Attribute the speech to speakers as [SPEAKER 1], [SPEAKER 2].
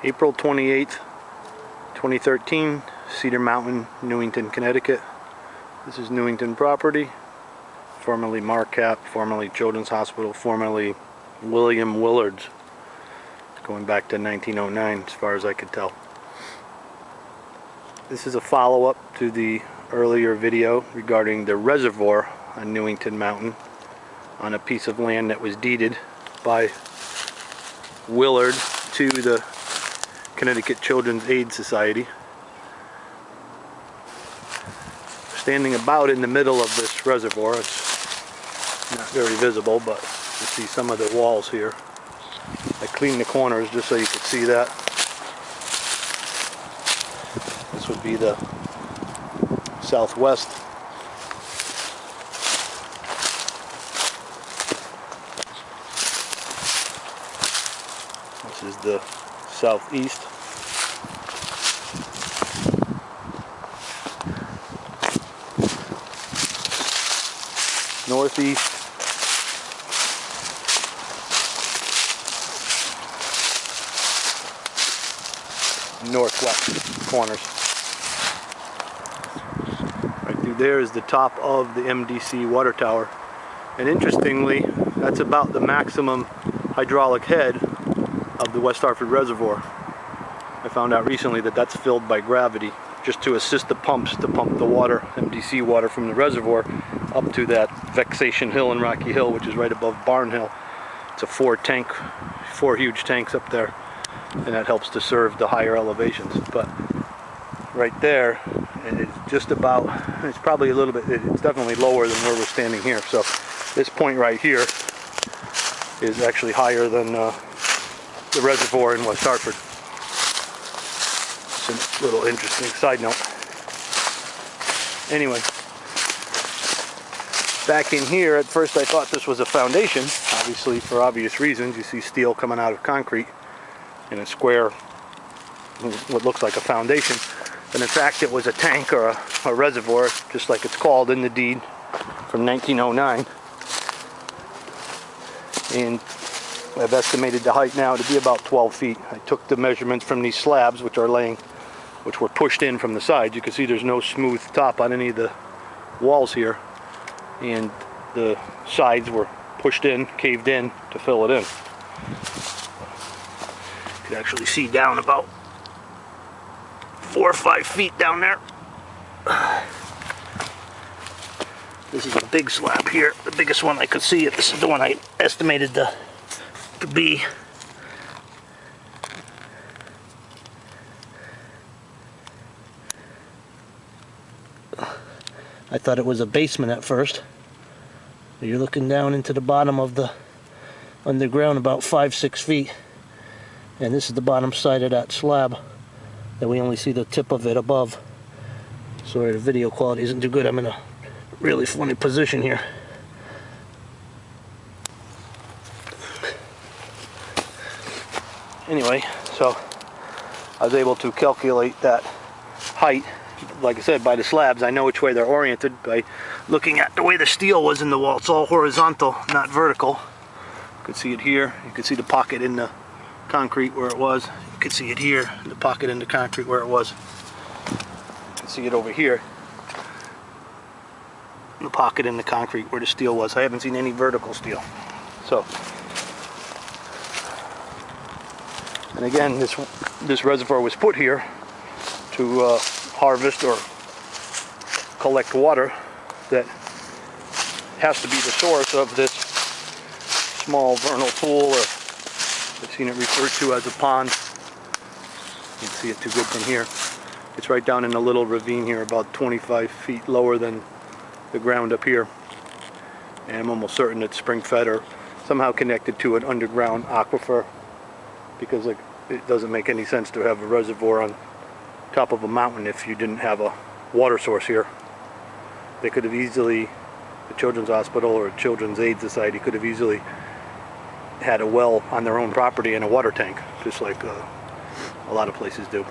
[SPEAKER 1] April 28th, 2013, Cedar Mountain, Newington, Connecticut. This is Newington property, formerly Marcap, formerly Children's Hospital, formerly William Willard's, going back to 1909 as far as I could tell. This is a follow-up to the earlier video regarding the reservoir on Newington Mountain on a piece of land that was deeded by Willard to the Connecticut Children's Aid Society. Standing about in the middle of this reservoir. It's not very visible, but you see some of the walls here. I cleaned the corners just so you could see that. This would be the southwest. This is the southeast. Northeast. Northwest corners. Right through there is the top of the MDC Water Tower. And interestingly, that's about the maximum hydraulic head of the West Hartford Reservoir. I found out recently that that's filled by gravity, just to assist the pumps to pump the water, MDC water, from the reservoir up to that Vexation Hill and Rocky Hill, which is right above Barn Hill. It's a four huge tanks up there, and that helps to serve the higher elevations. But right there, it's just about, it's probably a little bit, it's definitely lower than where we're standing here. So this point right here is actually higher than the reservoir in West Hartford. It's a little interesting side note. Anyway, back in here, at first I thought this was a foundation, obviously for obvious reasons. You see steel coming out of concrete in a square, what looks like a foundation. And in fact it was a tank or a reservoir, just like it's called in the deed from 1909. And I've estimated the height now to be about 12 feet. I took the measurements from these slabs, which were pushed in from the sides. You can see there's no smooth top on any of the walls here, and the sides were pushed in, caved in to fill it in. You can actually see down about 4 or 5 feet down there. This is a big slab here, the biggest one I could see. This is the one I estimated to be. I thought it was a basement at first. You're looking down into the bottom of the underground about 5-6 feet, and this is the bottom side of that slab that we only see the tip of it above. Sorry, the video quality isn't too good. I'm in a really funny position here. Anyway, so I was able to calculate that height. Like I said, by the slabs, I know which way they're oriented by looking at the way the steel was in the wall. It's all horizontal, not vertical. You can see it here. You can see the pocket in the concrete where it was. You can see it here, the pocket in the concrete where it was. You can see it over here, the pocket in the concrete where the steel was. I haven't seen any vertical steel. So, and again, this reservoir was put here to harvest or collect water that has to be the source of this small vernal pool, or I've seen it referred to as a pond. You can see it too good from here. It's right down in a little ravine here, about 25 feet lower than the ground up here. And I'm almost certain it's spring fed or somehow connected to an underground aquifer, because it doesn't make any sense to have a reservoir on top of a mountain if you didn't have a water source here. They could have easily, the Children's Hospital or Children's Aid Society could have easily had a well on their own property and a water tank, just like a lot of places do.